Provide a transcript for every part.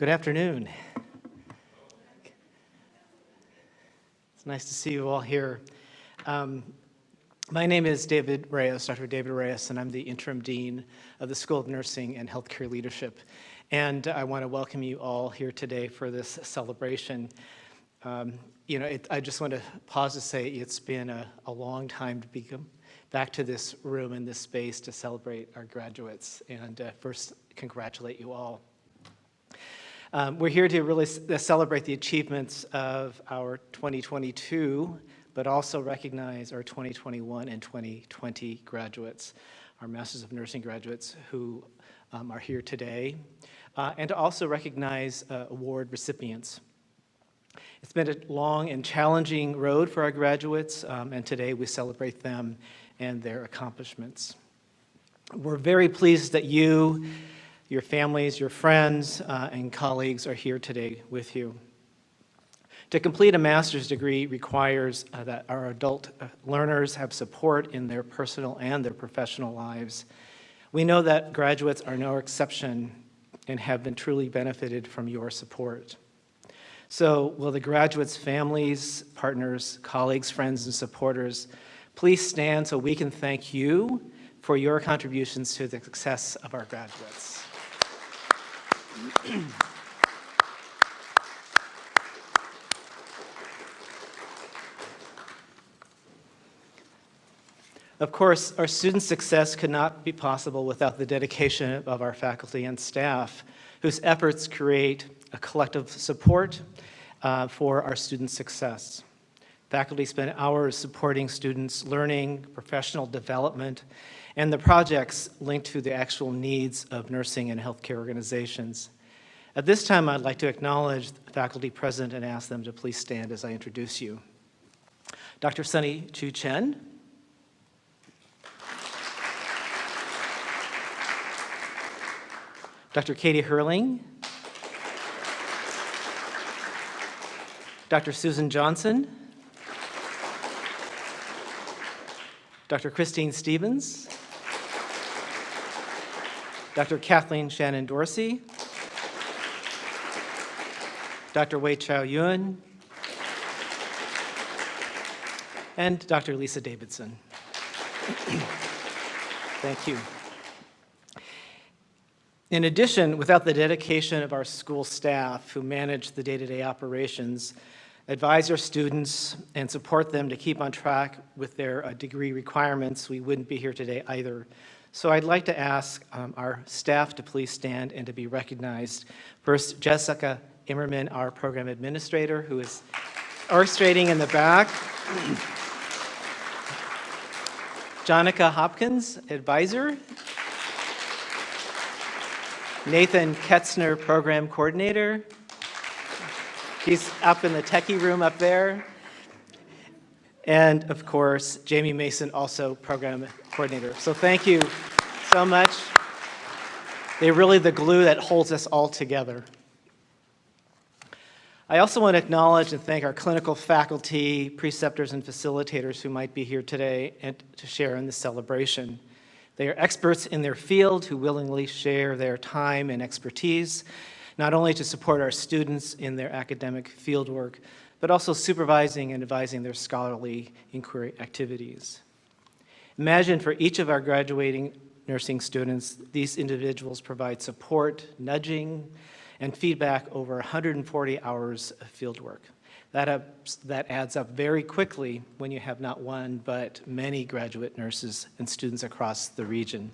Good afternoon. It's nice to see you all here. My name is David Reyes, Dr. David Reyes, and I'm the interim dean of the School of Nursing and Healthcare Leadership. And I want to welcome you all here today for this celebration. I just want to pause to say it's been a long time to come back to this room and this space to celebrate our graduates, and first congratulate you all. We're here to really celebrate the achievements of our 2022, but also recognize our 2021 and 2020 graduates, our Masters of Nursing graduates who are here today, and to also recognize award recipients. It's been a long and challenging road for our graduates, and today we celebrate them and their accomplishments. We're very pleased that you, your families, your friends, and colleagues are here today with you. To complete a master's degree requires that our adult learners have support in their personal and their professional lives. We know that graduates are no exception and have been truly benefited from your support. So will the graduates' families, partners, colleagues, friends, and supporters please stand so we can thank you for your contributions to the success of our graduates. Of course, our students' success could not be possible without the dedication of our faculty and staff, whose efforts create a collective support for our students' success. Faculty spend hours supporting students' learning, professional development, and the projects linked to the actual needs of nursing and healthcare organizations. At this time, I'd like to acknowledge the faculty present and ask them to please stand as I introduce you. Dr. Sunny Chu Chen, Dr. Katie Hurling, Dr. Susan Johnson, Dr. Christine Stevens, Dr. Kathleen Shannon Dorsey, Dr. Wei Chao Yun, and Dr. Lisa Davidson. Thank you. In addition, without the dedication of our school staff who manage the day-to-day operations, advise our students, and support them to keep on track with their degree requirements, we wouldn't be here today either. So I'd like to ask our staff to please stand and to be recognized. First, Jessica Immerman, our program administrator, who is orchestrating in the back. Jonica Hopkins, advisor. Nathan Ketzner, program coordinator. He's up in the techie room up there. And of course, Jamie Mason, also program coordinator. So thank you so much. They're really the glue that holds us all together. I also want to acknowledge and thank our clinical faculty, preceptors, and facilitators who might be here today and to share in this celebration. They are experts in their field who willingly share their time and expertise, not only to support our students in their academic fieldwork, but also supervising and advising their scholarly inquiry activities. Imagine for each of our graduating nursing students, these individuals provide support, nudging, and feedback over 140 hours of fieldwork. That adds up very quickly when you have not one, but many graduate nurses and students across the region.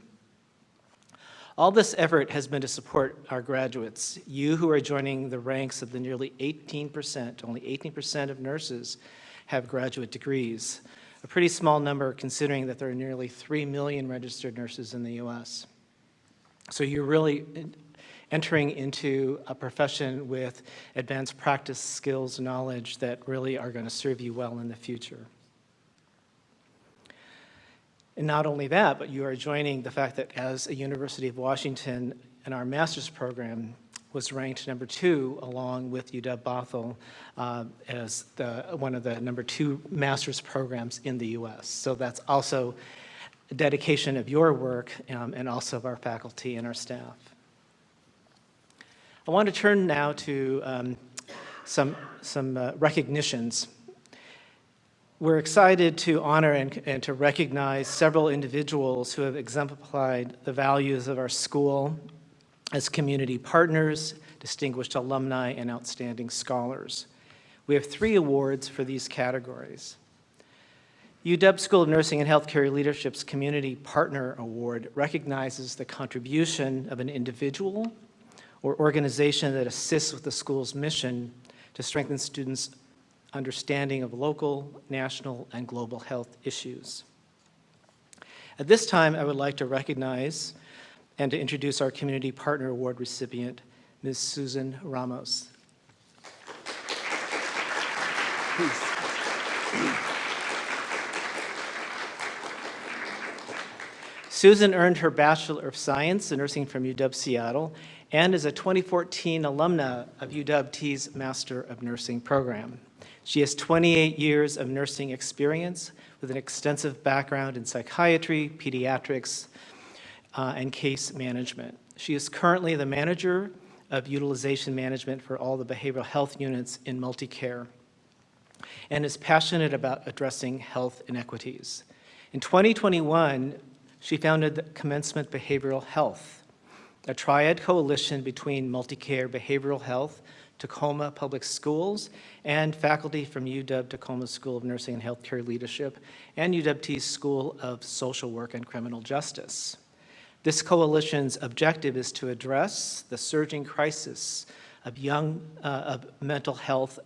All this effort has been to support our graduates, you who are joining the ranks of the nearly 18%, only 18% of nurses have graduate degrees, a pretty small number considering that there are nearly 3 million registered nurses in the US. So you're really entering into a profession with advanced practice skills, knowledge that really are going to serve you well in the future. And not only that, but you are joining the fact that as a University of Washington, in our master's program was ranked number 2 along with UW-Bothell as one of the number 2 master's programs in the US. So that's also a dedication of your work and also of our faculty and our staff. I want to turn now to some recognitions. We're excited to honor and to recognize several individuals who have exemplified the values of our school as community partners, distinguished alumni, and outstanding scholars. We have 3 awards for these categories. UW School of Nursing and Healthcare Leadership's Community Partner Award recognizes the contribution of an individual or organization that assists with the school's mission to strengthen students' understanding of local, national, and global health issues. At this time, I would like to recognize and to introduce our Community Partner Award recipient, Ms. Susan Ramos. Please. Susan earned her Bachelor of Science in Nursing from UW Seattle and is a 2014 alumna of UW-T's Master of Nursing program. She has 28 years of nursing experience with an extensive background in psychiatry, pediatrics, and case management. She is currently the manager of utilization management for all the behavioral health units in multi-care and is passionate about addressing health inequities. In 2021, she founded the Commencement Behavioral Health, a triad coalition between multi-care behavioral health, Tacoma Public Schools, and faculty from UW-Tacoma School of Nursing and Healthcare Leadership and UW-T's School of Social Work and Criminal Justice. This coalition's objective is to address the surging crisis of mental health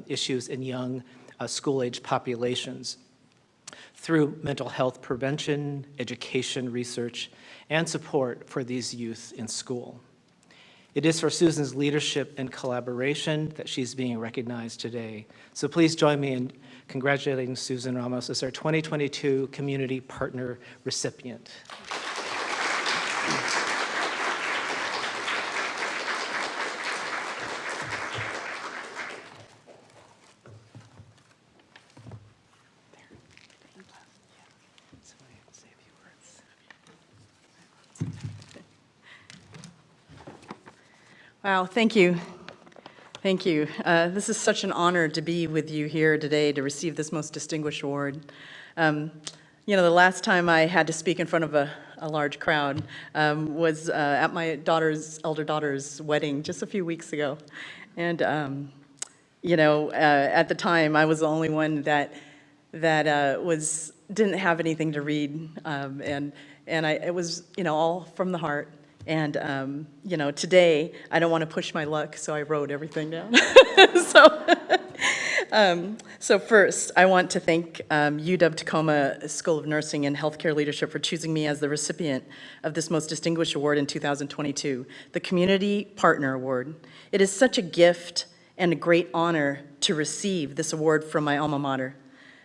issues in young school-age populations through mental health prevention, education, research, and support for these youth in school. It is for Susan's leadership and collaboration that she's being recognized today. So please join me in congratulating Susan Ramos as our 2022 Community Partner recipient. Wow, thank you. Thank you. This is such an honor to be with you here today to receive this most distinguished award. You know, the last time I had to speak in front of a large crowd was at my elder daughter's wedding just a few weeks ago. And, you know, at the time, I was the only one that didn't have anything to read. It was, you know, all from the heart. And, you know, today, I don't want to push my luck, so I wrote everything down. So first, I want to thank UW-Tacoma School of Nursing and Healthcare Leadership for choosing me as the recipient of this most distinguished award in 2022, the Community Partner Award. It is such a gift and a great honor to receive this award from my alma mater.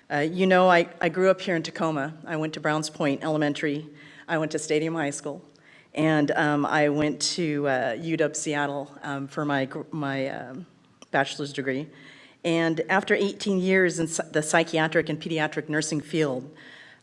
You know, I grew up here in Tacoma. I went to Browns Point Elementary. I went to Stadium High School. And I went to UW Seattle for my bachelor's degree. And after 18 years in the psychiatric and pediatric nursing field,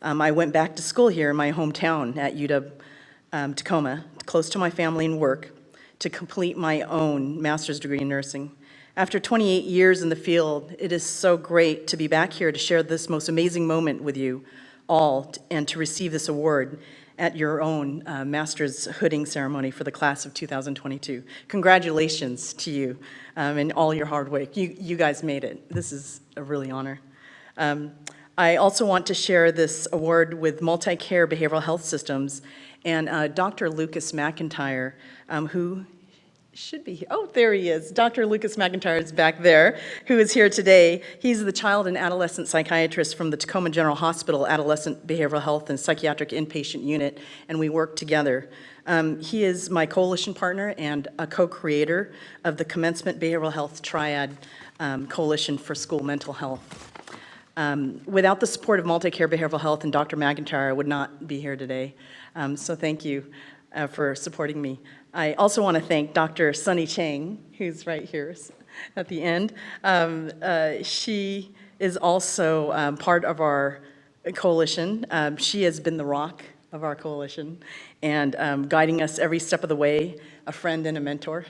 I went back to school here in my hometown at UW-Tacoma, close to my family and work, to complete my own master's degree in nursing. After 28 years in the field, it is so great to be back here to share this most amazing moment with you all and to receive this award at your own master's hooding ceremony for the class of 2022. Congratulations to you and all your hard work. You guys made it. This is a really honor. I also want to share this award with Multi-Care Behavioral Health Systems and Dr. Lucas McIntyre, who should be here. Oh, there he is. Dr. Lucas McIntyre is back there, who is here today. He's the child and adolescent psychiatrist from the Tacoma General Hospital Adolescent Behavioral Health and Psychiatric Inpatient Unit, and we work together. He is my coalition partner and a co-creator of the Commencement Behavioral Health Triad Coalition for School Mental Health. Without the support of Multi-Care Behavioral Health and Dr. McIntyre, I would not be here today. So thank you for supporting me. I also want to thank Dr. Sunny Chang, who's right here at the end. She is also part of our coalition. She has been the rock of our coalition and guiding us every step of the way, a friend and a mentor.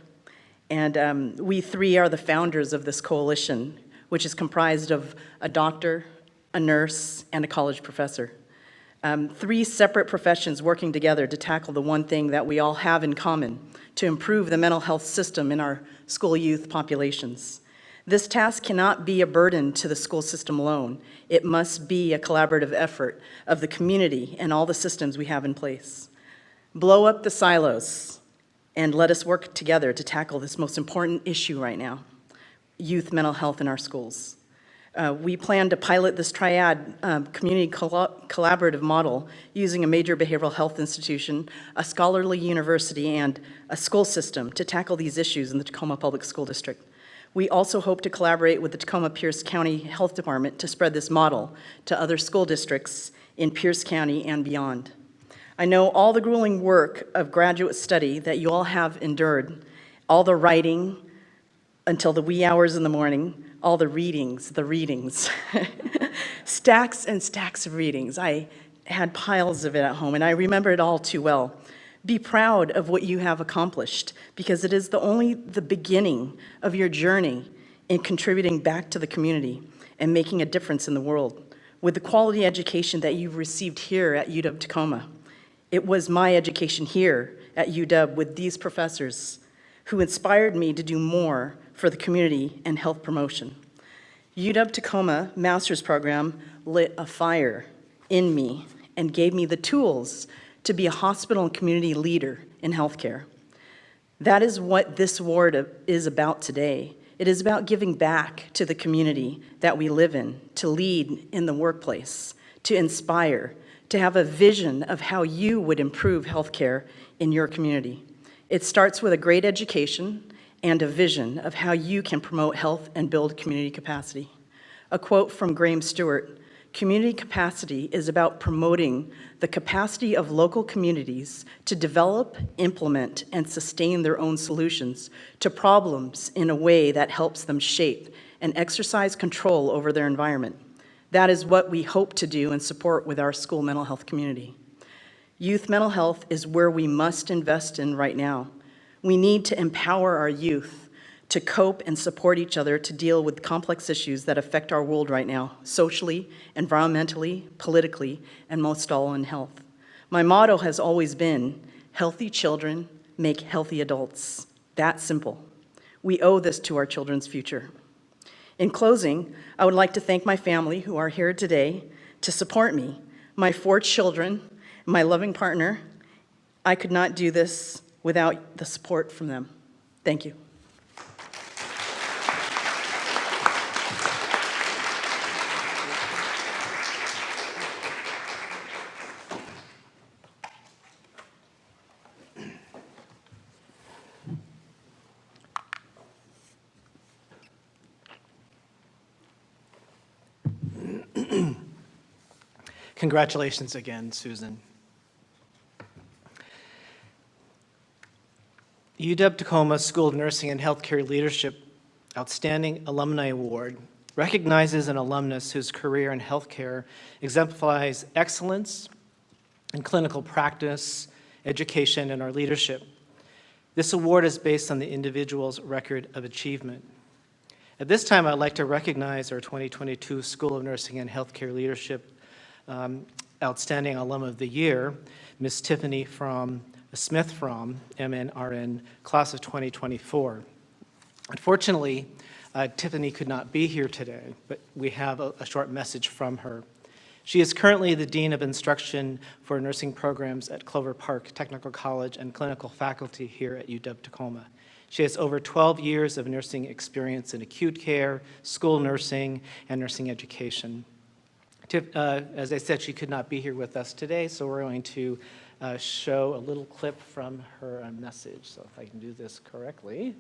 And we three are the founders of this coalition, which is comprised of a doctor, a nurse, and a college professor. Three separate professions working together to tackle the one thing that we all have in common, to improve the mental health system in our school youth populations. This task cannot be a burden to the school system alone. It must be a collaborative effort of the community and all the systems we have in place. Blow up the silos and let us work together to tackle this most important issue right now, youth mental health in our schools. We plan to pilot this triad community collaborative model using a major behavioral health institution, a scholarly university, and a school system to tackle these issues in the Tacoma Public School District. We also hope to collaborate with the Tacoma-Pierce County Health Department to spread this model to other school districts in Pierce County and beyond. I know all the grueling work of graduate study that you all have endured, all the writing until the wee hours in the morning, all the readings, stacks and stacks of readings. I had piles of it at home, and I remember it all too well. Be proud of what you have accomplished, because it is only the beginning of your journey in contributing back to the community and making a difference in the world. With the quality education that you've received here at UW-Tacoma, it was my education here at UW with these professors who inspired me to do more for the community and health promotion. UW-Tacoma master's program lit a fire in me and gave me the tools to be a hospital and community leader in healthcare. That is what this award is about today. It is about giving back to the community that we live in, to lead in the workplace, to inspire, to have a vision of how you would improve healthcare in your community. It starts with a great education and a vision of how you can promote health and build community capacity. A quote from Graham Stewart: "Community capacity is about promoting the capacity of local communities to develop, implement, and sustain their own solutions to problems in a way that helps them shape and exercise control over their environment." That is what we hope to do and support with our school mental health community. Youth mental health is where we must invest in right now. We need to empower our youth to cope and support each other to deal with complex issues that affect our world right now, socially, environmentally, politically, and most all in health. My motto has always been, healthy children make healthy adults. That simple. We owe this to our children's future. In closing, I would like to thank my family who are here today to support me, my 4 children, my loving partner. I could not do this without the support from them. Thank you. Congratulations again, Susan. UW-Tacoma School of Nursing and Healthcare Leadership Outstanding Alumni Award recognizes an alumnus whose career in healthcare exemplifies excellence in clinical practice, education, and our leadership. This award is based on the individual's record of achievement. At this time, I'd like to recognize our 2022 School of Nursing and Healthcare Leadership Outstanding Alum of the Year, Ms. Tiffany Smith from MNRN, class of 2024. Unfortunately, Tiffany could not be here today, but we have a short message from her. She is currently the Dean of Instruction for Nursing Programs at Clover Park Technical College and clinical faculty here at UW-Tacoma. She has over 12 years of nursing experience in acute care, school nursing, and nursing education. As I said, she could not be here with us today, so we're going to show a little clip from her message. So if I can do this correctly.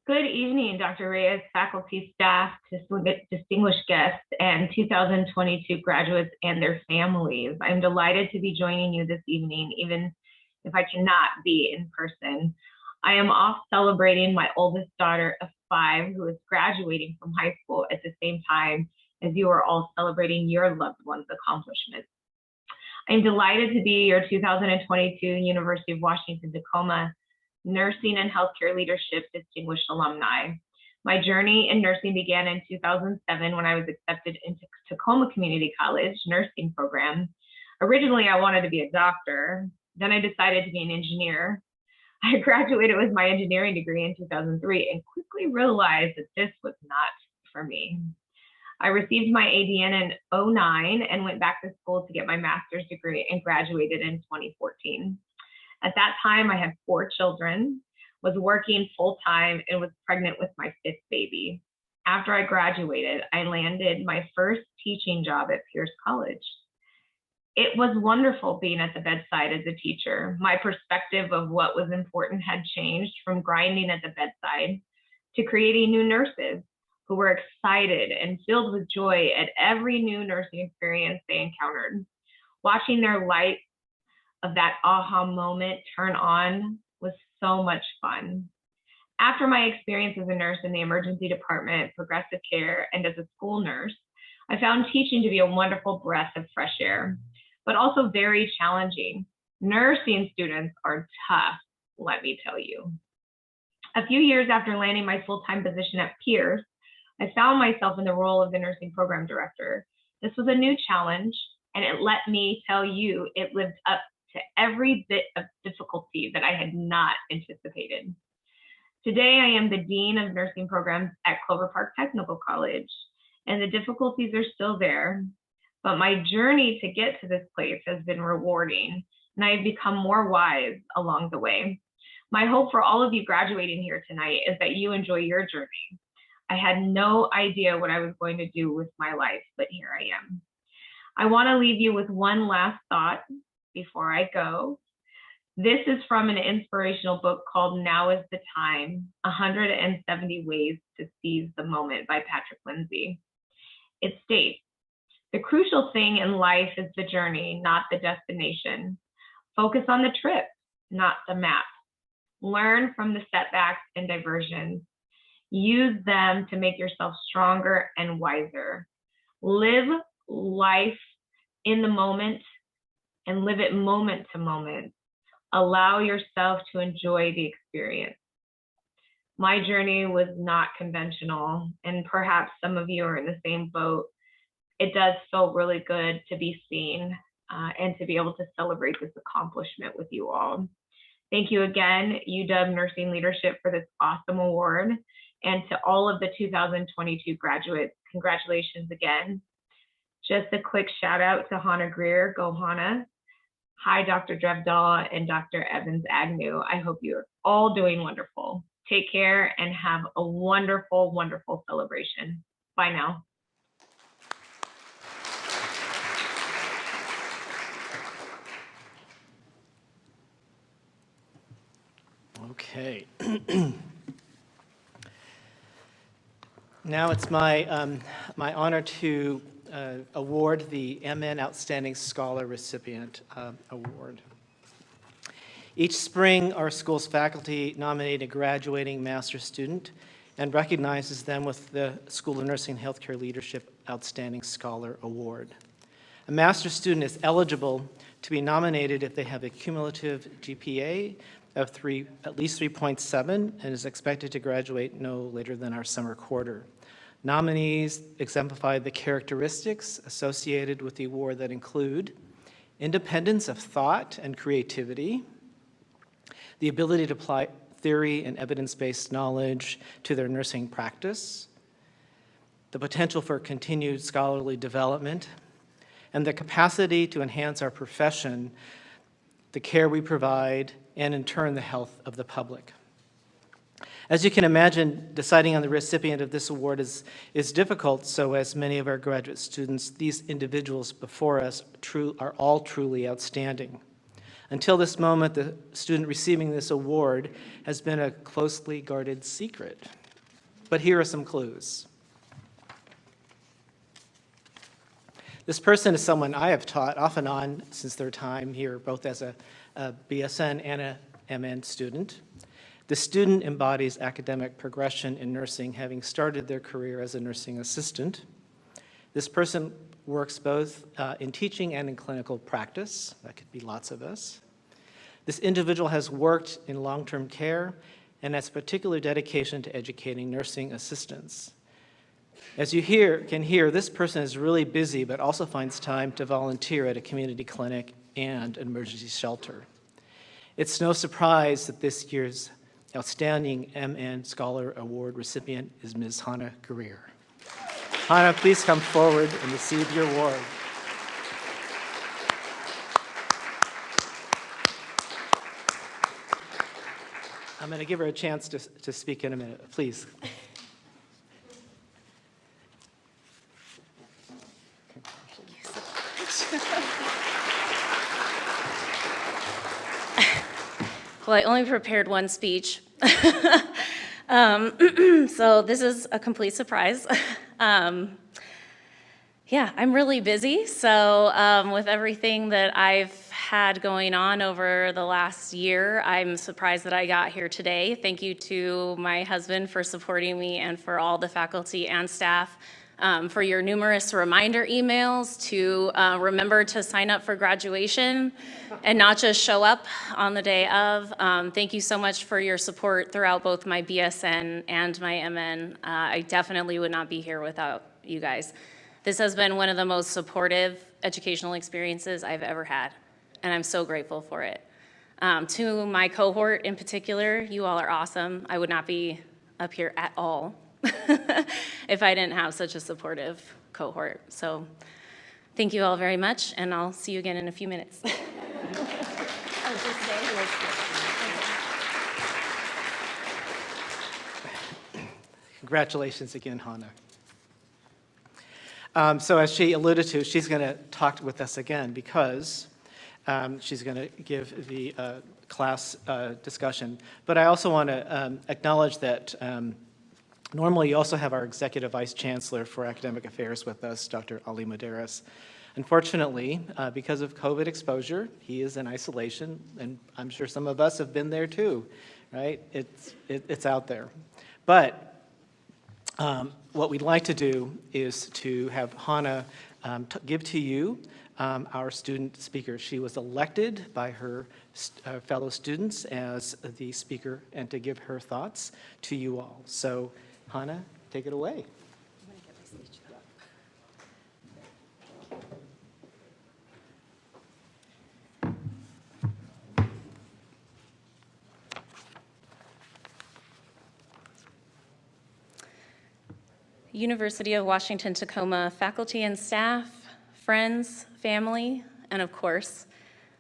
Good evening, Dr. Reyes, faculty, staff, distinguished guests, and 2022 graduates and their families. I'm delighted to be joining you this evening, even if I cannot be in person. I am off celebrating my oldest daughter of 5, who is graduating from high school at the same time as you are all celebrating your loved one's accomplishments. I'm delighted to be your 2022 University of Washington Tacoma Nursing and Healthcare Leadership Distinguished Alumni. My journey in nursing began in 2007 when I was accepted into Tacoma Community College nursing program. Originally, I wanted to be a doctor. Then I decided to be an engineer. I graduated with my engineering degree in 2003 and quickly realized that this was not for me. I received my ADN in 2009 and went back to school to get my master's degree and graduated in 2014. At that time, I had 4 children, was working full-time, and was pregnant with my 5th baby. After I graduated, I landed my first teaching job at Pierce College. It was wonderful being at the bedside as a teacher. My perspective of what was important had changed from grinding at the bedside to creating new nurses who were excited and filled with joy at every new nursing experience they encountered. Watching their light of that aha moment turn on was so much fun. After my experience as a nurse in the emergency department, progressive care, and as a school nurse, I found teaching to be a wonderful breath of fresh air, but also very challenging. Nursing students are tough, let me tell you. A few years after landing my full-time position at Pierce, I found myself in the role of the nursing program director. This was a new challenge, and let me tell you, it lived up to every bit of difficulty that I had not anticipated. Today, I am the Dean of Nursing Programs at Clover Park Technical College, and the difficulties are still there, but my journey to get to this place has been rewarding, and I have become more wise along the way. My hope for all of you graduating here tonight is that you enjoy your journey. I had no idea what I was going to do with my life, but here I am. I want to leave you with one last thought before I go. This is from an inspirational book called Now is the Time, 170 Ways to Seize the Moment by Patrick Lindsay. It states, the crucial thing in life is the journey, not the destination. Focus on the trip, not the map. Learn from the setbacks and diversions. Use them to make yourself stronger and wiser. Live life in the moment and live it moment to moment. Allow yourself to enjoy the experience. My journey was not conventional, and perhaps some of you are in the same boat. It does feel really good to be seen and to be able to celebrate this accomplishment with you all. Thank you again, UW Nursing Leadership, for this awesome award. And to all of the 2022 graduates, congratulations again. Just a quick shout out to Hannah Greer, go Hannah. Hi, Dr. Drevdahl and Dr. Evans Agnew. I hope you're all doing wonderful. Take care and have a wonderful, wonderful celebration. Bye now. Okay. Now it's my honor to award the MN Outstanding Scholar Recipient Award. Each spring, our school's faculty nominate a graduating master's student and recognizes them with the School of Nursing and Healthcare Leadership Outstanding Scholar Award. A master's student is eligible to be nominated if they have a cumulative GPA of at least 3.7 and is expected to graduate no later than our summer quarter. Nominees exemplify the characteristics associated with the award that include independence of thought and creativity, the ability to apply theory and evidence-based knowledge to their nursing practice, the potential for continued scholarly development, and the capacity to enhance our profession, the care we provide, and in turn, the health of the public. As you can imagine, deciding on the recipient of this award is difficult, so as many of our graduate students, these individuals before us are all truly outstanding. Until this moment, the student receiving this award has been a closely guarded secret. But here are some clues. This person is someone I have taught off and on since their time here, both as a BSN and a MN student. The student embodies academic progression in nursing, having started their career as a nursing assistant. This person works both in teaching and in clinical practice. That could be lots of us. This individual has worked in long-term care and has particular dedication to educating nursing assistants. As you can hear, this person is really busy, but also finds time to volunteer at a community clinic and an emergency shelter. It's no surprise that this year's Outstanding MN Scholar Award recipient is Ms. Hannah Greer. Hannah, please come forward and receive your award. I'm going to give her a chance to speak in a minute, please. Well, I only prepared one speech. So this is a complete surprise. Yeah, I'm really busy. So with everything that I've had going on over the last year, I'm surprised that I got here today. Thank you to my husband for supporting me and for all the faculty and staff for your numerous reminder emails to remember to sign up for graduation and not just show up on the day of. Thank you so much for your support throughout both my BSN and my MN. I definitely would not be here without you guys. This has been one of the most supportive educational experiences I've ever had, and I'm so grateful for it. To my cohort in particular, you all are awesome. I would not be up here at all if I didn't have such a supportive cohort. So thank you all very much, and I'll see you again in a few minutes. Congratulations again, Hannah. So as she alluded to, she's going to talk with us again because she's going to give the class discussion. But I also want to acknowledge that normally you also have our Executive Vice Chancellor for Academic Affairs with us, Dr. Ali Maderas. Unfortunately, because of COVID exposure, he is in isolation, and I'm sure some of us have been there too, right? It's out there. But what we'd like to do is to have Hannah give to you our student speaker. She was elected by her fellow students as the speaker and to give her thoughts to you all. So Hannah, take it away. University of Washington, Tacoma faculty and staff, friends, family, and of course,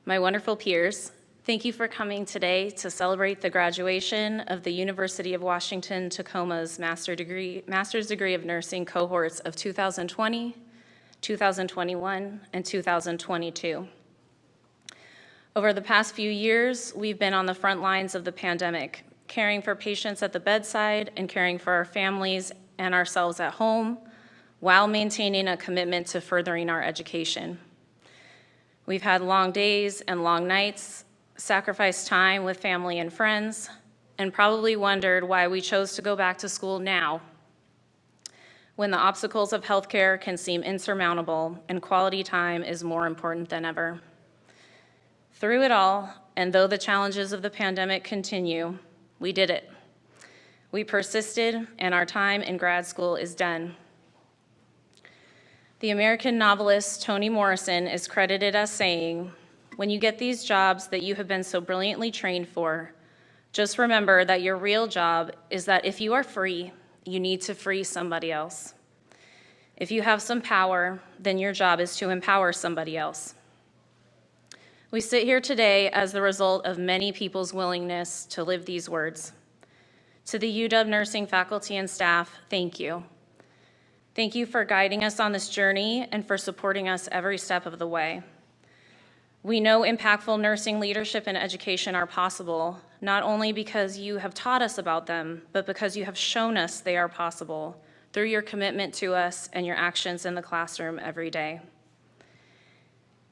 my wonderful peers, thank you for coming today to celebrate the graduation of the University of Washington, Tacoma's master's degree of nursing cohorts of 2020, 2021, and 2022. Over the past few years, we've been on the front lines of the pandemic, caring for patients at the bedside and caring for our families and ourselves at home, while maintaining a commitment to furthering our education. We've had long days and long nights, sacrificed time with family and friends, and probably wondered why we chose to go back to school now, when the obstacles of healthcare can seem insurmountable and quality time is more important than ever. Through it all, and though the challenges of the pandemic continue, we did it. We persisted, and our time in grad school is done. The American novelist Toni Morrison is credited as saying, "When you get these jobs that you have been so brilliantly trained for, just remember that your real job is that if you are free, you need to free somebody else. If you have some power, then your job is to empower somebody else." We sit here today as the result of many people's willingness to live these words. To the UW nursing faculty and staff, thank you. Thank you for guiding us on this journey and for supporting us every step of the way. We know impactful nursing leadership and education are possible, not only because you have taught us about them, but because you have shown us they are possible through your commitment to us and your actions in the classroom every day.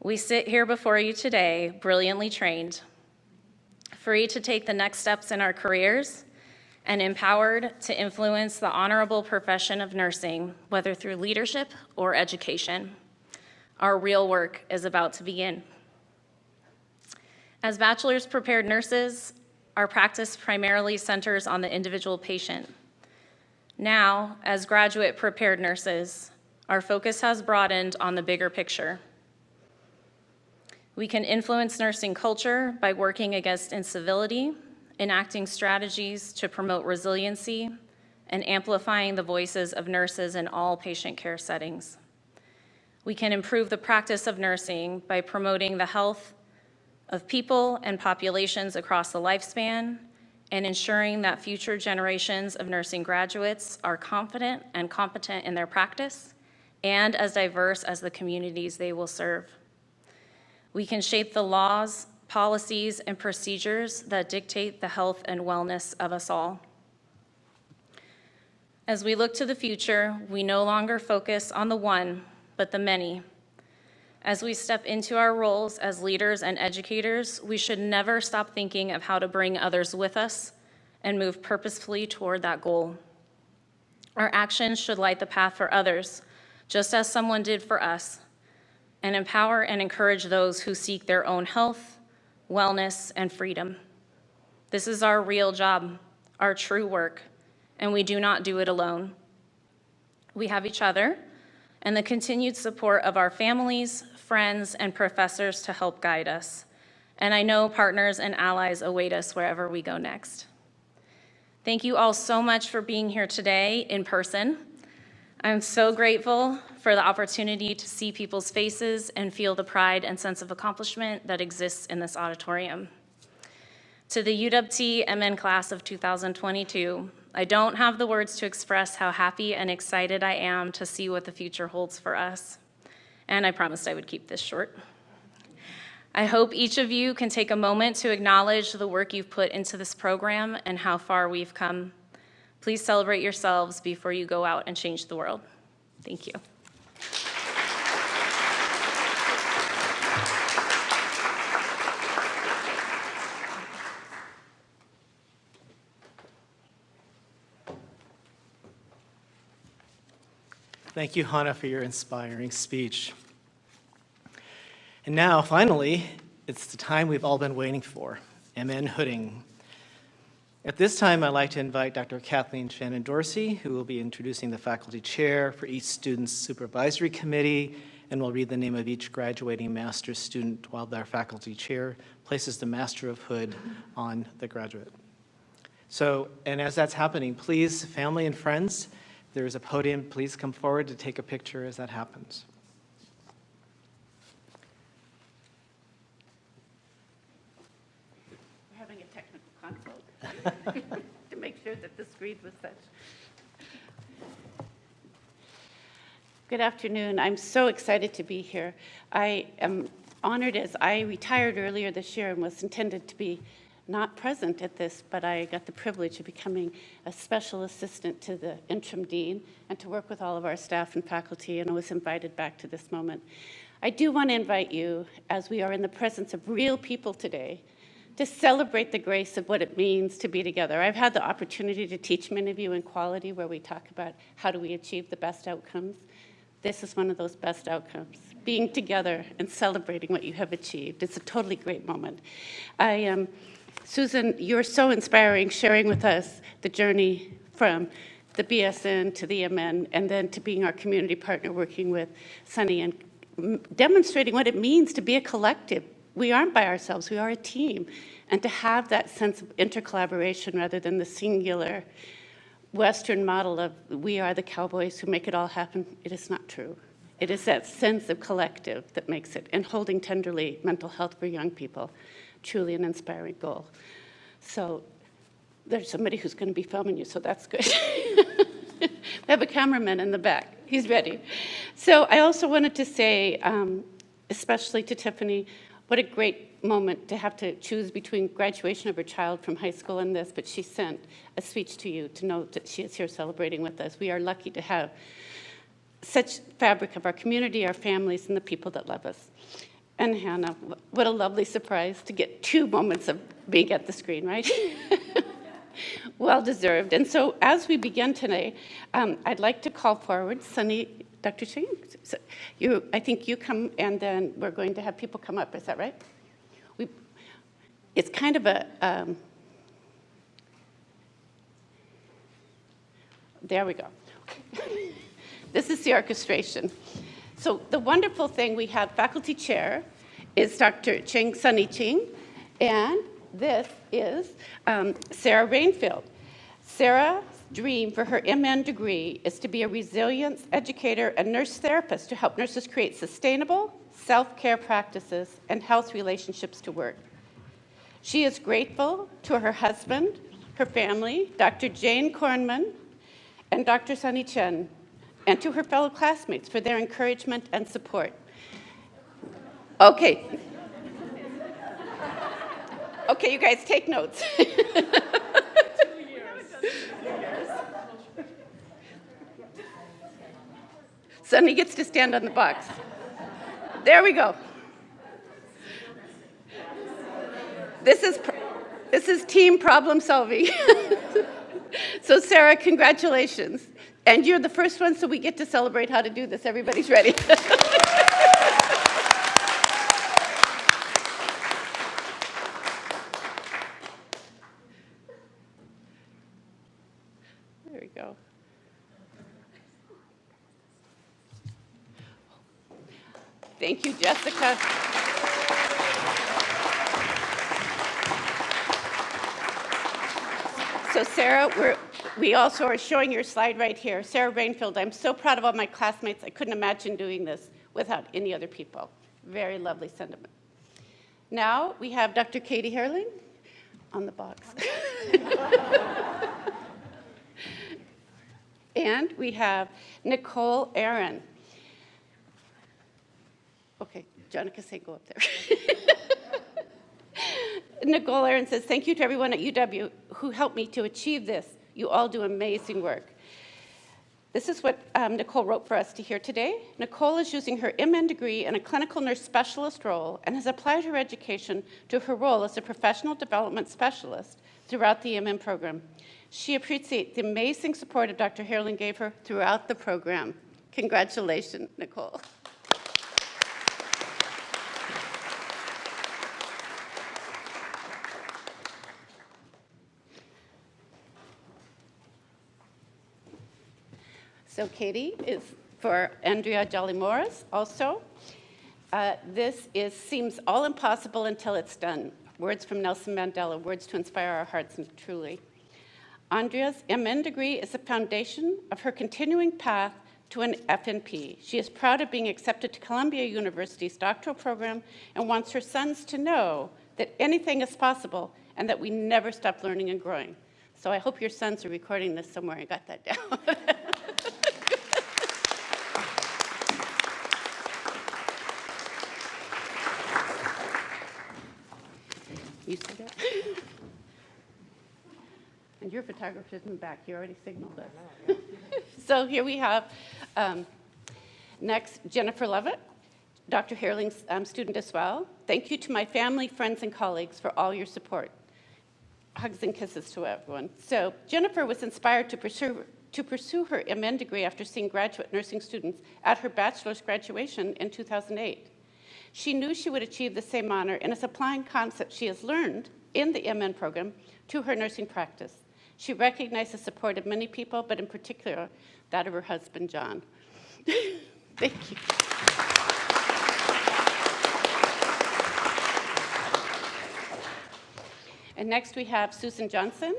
We sit here before you today, brilliantly trained, free to take the next steps in our careers, and empowered to influence the honorable profession of nursing, whether through leadership or education. Our real work is about to begin. As bachelor's prepared nurses, our practice primarily centers on the individual patient. Now, as graduate prepared nurses, our focus has broadened on the bigger picture. We can influence nursing culture by working against incivility, enacting strategies to promote resiliency, and amplifying the voices of nurses in all patient care settings. We can improve the practice of nursing by promoting the health of people and populations across the lifespan and ensuring that future generations of nursing graduates are confident and competent in their practice and as diverse as the communities they will serve. We can shape the laws, policies, and procedures that dictate the health and wellness of us all. As we look to the future, we no longer focus on the one, but the many. As we step into our roles as leaders and educators, we should never stop thinking of how to bring others with us and move purposefully toward that goal. Our actions should light the path for others, just as someone did for us, and empower and encourage those who seek their own health, wellness, and freedom. This is our real job, our true work, and we do not do it alone. We have each other and the continued support of our families, friends, and professors to help guide us. And I know partners and allies await us wherever we go next. Thank you all so much for being here today in person. I'm so grateful for the opportunity to see people's faces and feel the pride and sense of accomplishment that exists in this auditorium. To the UW-T MN class of 2022, I don't have the words to express how happy and excited I am to see what the future holds for us. And I promised I would keep this short. I hope each of you can take a moment to acknowledge the work you've put into this program and how far we've come. Please celebrate yourselves before you go out and change the world. Thank you. Thank you, Hannah, for your inspiring speech. And now, finally, it's the time we've all been waiting for, MN Hooding. At this time, I'd like to invite Dr. Kathleen Shannon Dorsey, who will be introducing the faculty chair for each student's supervisory committee, and will read the name of each graduating master's student while their faculty chair places the Master of Hood on the graduate. And as that's happening, please, family and friends, there is a podium. Please come forward to take a picture as that happens. We're having a technical consult to make sure that the screen was such. Good afternoon. I'm so excited to be here. I am honored as I retired earlier this year and was intended to be not present at this, but I got the privilege of becoming a special assistant to the interim dean and to work with all of our staff and faculty, and I was invited back to this moment. I do want to invite you, as we are in the presence of real people today, to celebrate the grace of what it means to be together. I've had the opportunity to teach many of you in quality, where we talk about how do we achieve the best outcomes. This is one of those best outcomes, being together and celebrating what you have achieved. It's a totally great moment. Susan, you're so inspiring, sharing with us the journey from the BSN to the MN, and then to being our community partner, working with Sunny and demonstrating what it means to be a collective. We aren't by ourselves, we are a team. And to have that sense of intercollaboration rather than the singular Western model of we are the cowboys who make it all happen, it is not true. It is that sense of collective that makes it, and holding tenderly mental health for young people. Truly an inspiring goal. So there's somebody who's going to be filming you, so that's good. We have a cameraman in the back. He's ready. So I also wanted to say, especially to Tiffany, what a great moment to have to choose between graduation of her child from high school and this, but she sent a speech to you to note that she is here celebrating with us. We are lucky to have such fabric of our community, our families, and the people that love us. And Hannah, what a lovely surprise to get 2 moments of being at the screen, right? Well deserved. And so as we begin today, I'd like to call forward Sunny, Dr. Singh. So I think you come, and then we're going to have people come up. Is that right? it's kind of a, there we go. This is the orchestration. So the wonderful thing, we have faculty chair is Dr. Sunny Ching, and this is Sarah Rainfield. Sarah's dream for her MN degree is to be a resilience educator and nurse therapist to help nurses create sustainable self-care practices and health relationships to work. She is grateful to her husband, her family, Dr. Jane Kornman, and Dr. Sunny Chen, and to her fellow classmates for their encouragement and support. Okay. Okay, you guys take notes. Sunny gets to stand on the box. There we go. This is team problem solving. So Sarah, congratulations. And you're the first one, so we get to celebrate how to do this. Everybody's ready. There we go. Thank you, Jessica. So Sarah, we also are showing your slide right here. Sarah Rainfield, I'm so proud of all my classmates. I couldn't imagine doing this without any other people. Very lovely sentiment. Now we have Dr. Katie Herling on the box. And we have Nicole Aaron. Okay, Jonica, say go up there. Nicole Aaron says, thank you to everyone at UW who helped me to achieve this. You all do amazing work. This is what Nicole wrote for us to hear today. Nicole is using her MN degree in a clinical nurse specialist role and has applied her education to her role as a professional development specialist throughout the MN program. She appreciates the amazing support that Dr. Herling gave her throughout the program. Congratulations, Nicole. So Katie is for Andrea Jolly-Morris also. This seems all impossible until it's done. Words from Nelson Mandela, words to inspire our hearts and truly. Andrea's MN degree is the foundation of her continuing path to an FNP. She is proud of being accepted to Columbia University's doctoral program and wants her sons to know that anything is possible and that we never stop learning and growing. So I hope your sons are recording this somewhere and got that down. You see that? And your photographer's in the back. You already signaled us. So here we have next Jennifer Lovett, Dr. Herling's student as well. Thank you to my family, friends, and colleagues for all your support. Hugs and kisses to everyone. So Jennifer was inspired to pursue her MN degree after seeing graduate nursing students at her bachelor's graduation in 2008. She knew she would achieve the same honor and is applying concepts she has learned in the MN program to her nursing practice. She recognized the support of many people, but in particular, that of her husband, John. Thank you. And next we have Susan Johnson.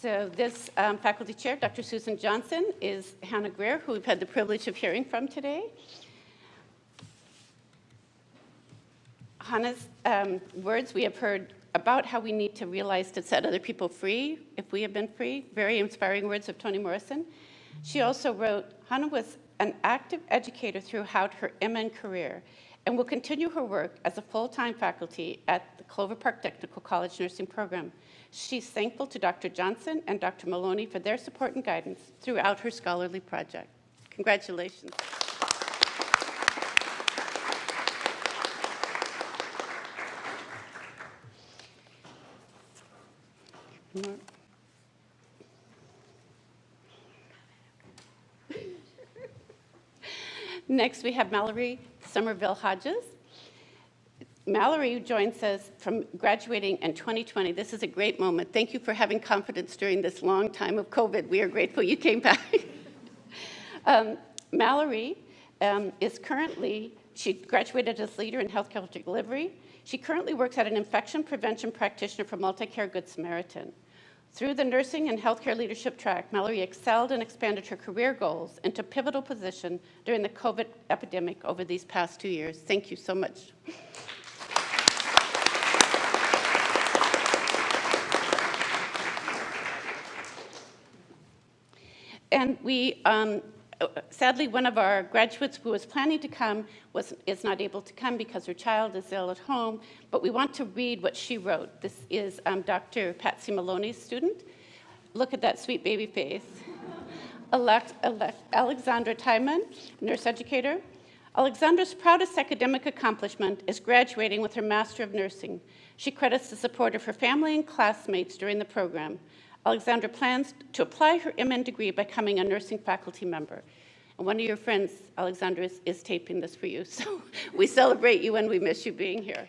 So this faculty chair, Dr. Susan Johnson, is Hannah Greer, who we've had the privilege of hearing from today. Hannah's words we have heard about how we need to realize to set other people free if we have been free. Very inspiring words of Toni Morrison. She also wrote, Hannah was an active educator throughout her MN career and will continue her work as a full-time faculty at the Clover Park Technical College nursing program. She's thankful to Dr. Johnson and Dr. Maloney for their support and guidance throughout her scholarly project. Congratulations. Next, we have Mallory Somerville Hodges. Mallory joins us from graduating in 2020. This is a great moment. Thank you for having confidence during this long time of COVID. We are grateful you came back. Mallory she graduated as leader in healthcare delivery. She currently works at an infection prevention practitioner for Multicare Good Samaritan. Through the nursing and healthcare leadership track, Mallory excelled and expanded her career goals into pivotal position during the COVID epidemic over these past 2 years. Thank you so much. And sadly, one of our graduates who was planning to come is not able to come because her child is ill at home, but we want to read what she wrote. This is Dr. Patsy Maloney's student. Look at that sweet baby face. Alexandra Tyman, nurse educator. Alexandra's proudest academic accomplishment is graduating with her Master of Nursing. She credits the support of her family and classmates during the program. Alexandra plans to apply her MN degree by becoming a nursing faculty member. And one of your friends, Alexandra, is taping this for you. So we celebrate you and we miss you being here.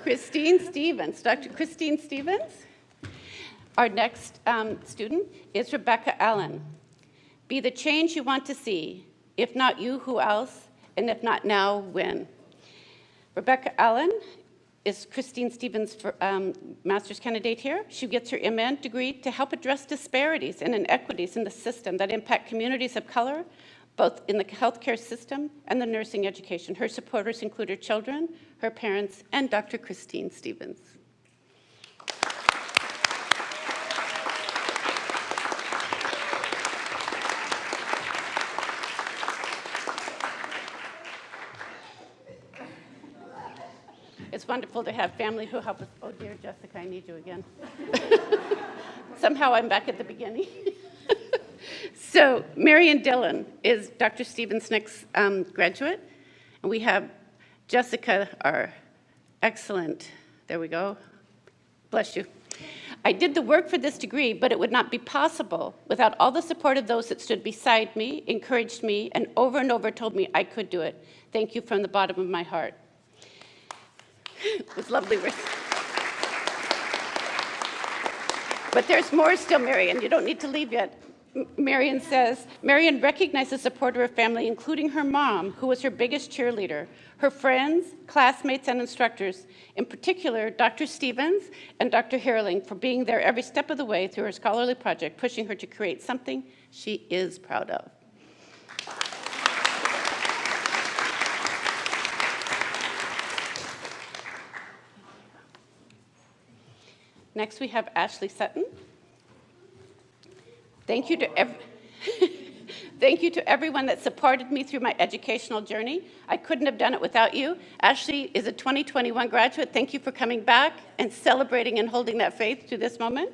Christine Stevens, Dr. Christine Stevens. Our next student is Rebecca Allen. Be the change you want to see. If not you, who else? And if not now, when? Rebecca Allen is Christine Stevens' master's candidate here. She gets her MN degree to help address disparities and inequities in the system that impact communities of color, both in the healthcare system and the nursing education. Her supporters include her children, her parents, and Dr. Christine Stevens. It's wonderful to have family who help us. Oh, dear Jessica, I need you again. Somehow I'm back at the beginning. So Marion Dillon is Dr. Stevens' next graduate. And we have Jessica, our excellent, there we go, bless you. I did the work for this degree, but it would not be possible without all the support of those that stood beside me, encouraged me, and over told me I could do it. Thank you from the bottom of my heart. It was lovely. But there's more still, Marion. You don't need to leave yet. Marion says, Marion recognized the support of her family, including her mom, who was her biggest cheerleader, her friends, classmates, and instructors, in particular, Dr. Stevens and Dr. Herling, for being there every step of the way through her scholarly project, pushing her to create something she is proud of. Next, we have Ashley Sutton. Thank you to everyone that supported me through my educational journey. I couldn't have done it without you. Ashley is a 2021 graduate. Thank you for coming back and celebrating and holding that faith to this moment.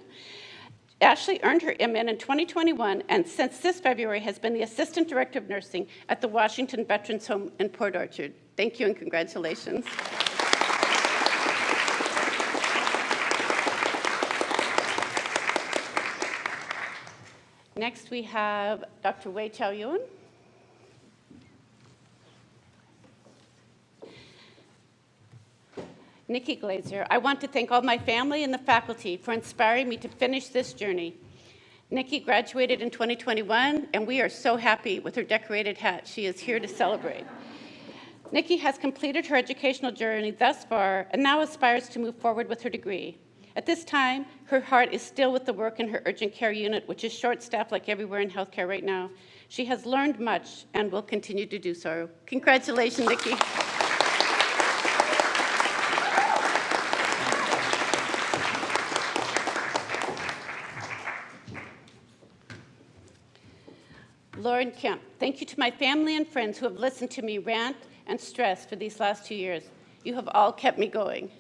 Ashley earned her MN in 2021, and since this February has been the Assistant Director of Nursing at the Washington Veterans Home in Port Orchard. Thank you and congratulations. Next, we have Dr. Wei Chow Yun. Nikki Glazer, I want to thank all my family and the faculty for inspiring me to finish this journey. Nikki graduated in 2021, and we are so happy with her decorated hat. She is here to celebrate. Nikki has completed her educational journey thus far and now aspires to move forward with her degree. At this time, her heart is still with the work in her urgent care unit, which is short-staffed like everywhere in healthcare right now. She has learned much and will continue to do so. Congratulations, Nikki. Lauren Kemp, thank you to my family and friends who have listened to me rant and stress for these last 2 years. You have all kept me going.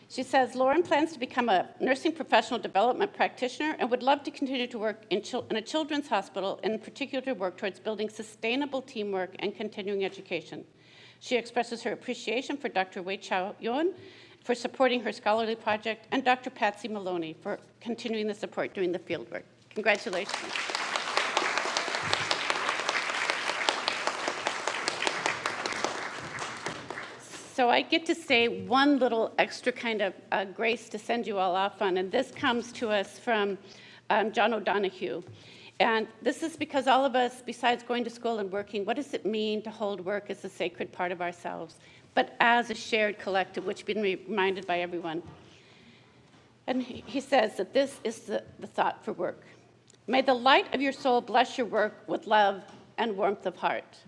She says, Lauren plans to become a nursing professional development practitioner and would love to continue to work in a children's hospital, and in particular to work towards building sustainable teamwork and continuing education. She expresses her appreciation for Dr. Wei Chao Yun for supporting her scholarly project, and Dr. Patsy Maloney for continuing the support during the fieldwork. Congratulations. So I get to say one little extra kind of grace to send you all off on, and this comes to us from John O'Donohue. And this is because all of us, besides going to school and working, what does it mean to hold work as a sacred part of ourselves, but as a shared collective, which we've been reminded by everyone. And he says that this is the thought for work. May the light of your soul bless your work with love and warmth of heart.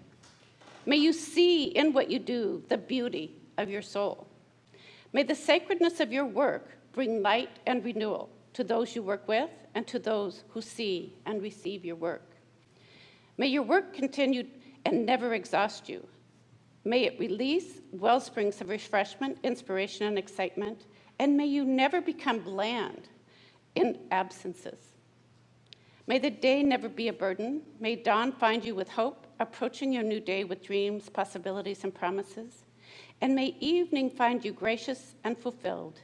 May you see in what you do the beauty of your soul. May the sacredness of your work bring light and renewal to those you work with and to those who see and receive your work. May your work continue and never exhaust you. May it release wellsprings of refreshment, inspiration, and excitement, and may you never become bland in absences. May the day never be a burden. May dawn find you with hope, approaching your new day with dreams, possibilities, and promises. And may evening find you gracious and fulfilled.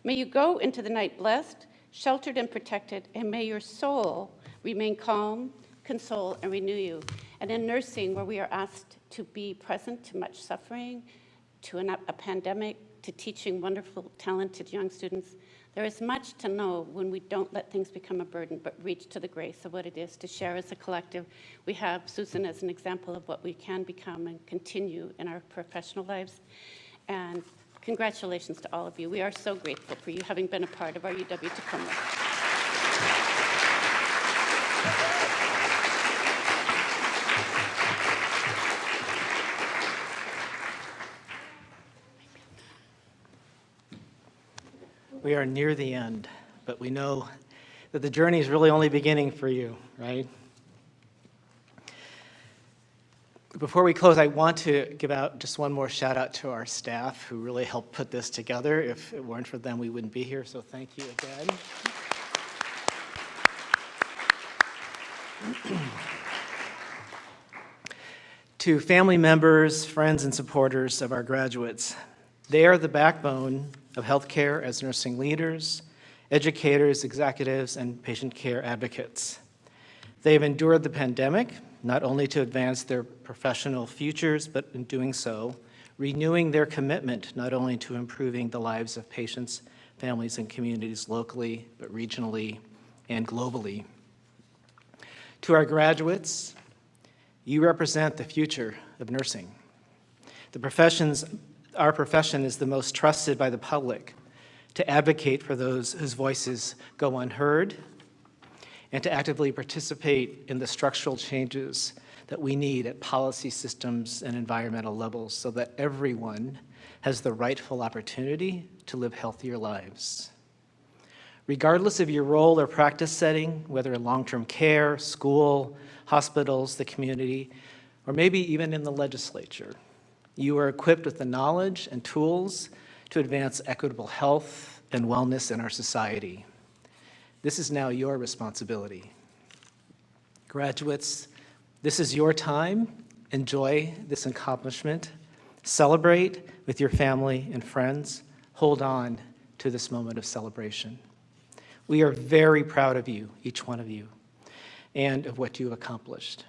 May you go into the night blessed, sheltered and protected, and may your soul remain calm, console, and renew you. And in nursing, where we are asked to be present to much suffering, to a pandemic, to teaching wonderful, talented young students, there is much to know when we don't let things become a burden, but reach to the grace of what it is to share as a collective. We have Susan as an example of what we can become and continue in our professional lives. And congratulations to all of you. We are so grateful for you having been a part of our UW Tacoma. We are near the end, but we know that the journey is really only beginning for you, right? Before we close, I want to give out just one more shout out to our staff who really helped put this together. If it weren't for them, we wouldn't be here, so thank you again. To family members, friends, and supporters of our graduates, they are the backbone of healthcare as nursing leaders, educators, executives, and patient care advocates. They have endured the pandemic, not only to advance their professional futures, but in doing so, renewing their commitment not only to improving the lives of patients, families, and communities locally, but regionally and globally. To our graduates, you represent the future of nursing. Our profession is the most trusted by the public to advocate for those whose voices go unheard and to actively participate in the structural changes that we need at policy systems and environmental levels so that everyone has the rightful opportunity to live healthier lives. Regardless of your role or practice setting, whether in long-term care, school, hospitals, the community, or maybe even in the legislature, you are equipped with the knowledge and tools to advance equitable health and wellness in our society. This is now your responsibility. Graduates, this is your time. Enjoy this accomplishment. Celebrate with your family and friends. Hold on to this moment of celebration. We are very proud of you, each one of you, and of what you accomplished.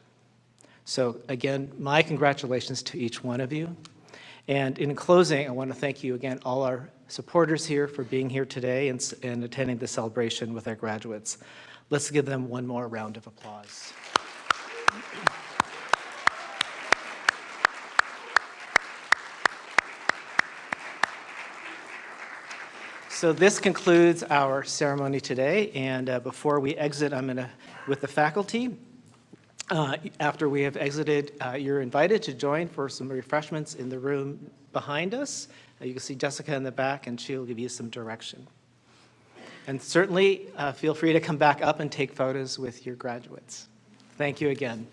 So again, my congratulations to each one of you. And in closing, I want to thank you again, all our supporters here, for being here today and attending the celebration with our graduates. Let's give them one more round of applause. So this concludes our ceremony today, and before we exit, I'm going to, with the faculty, after we have exited, you're invited to join for some refreshments in the room behind us. You can see Jessica in the back, and she'll give you some direction. And certainly, feel free to come back up and take photos with your graduates. Thank you again.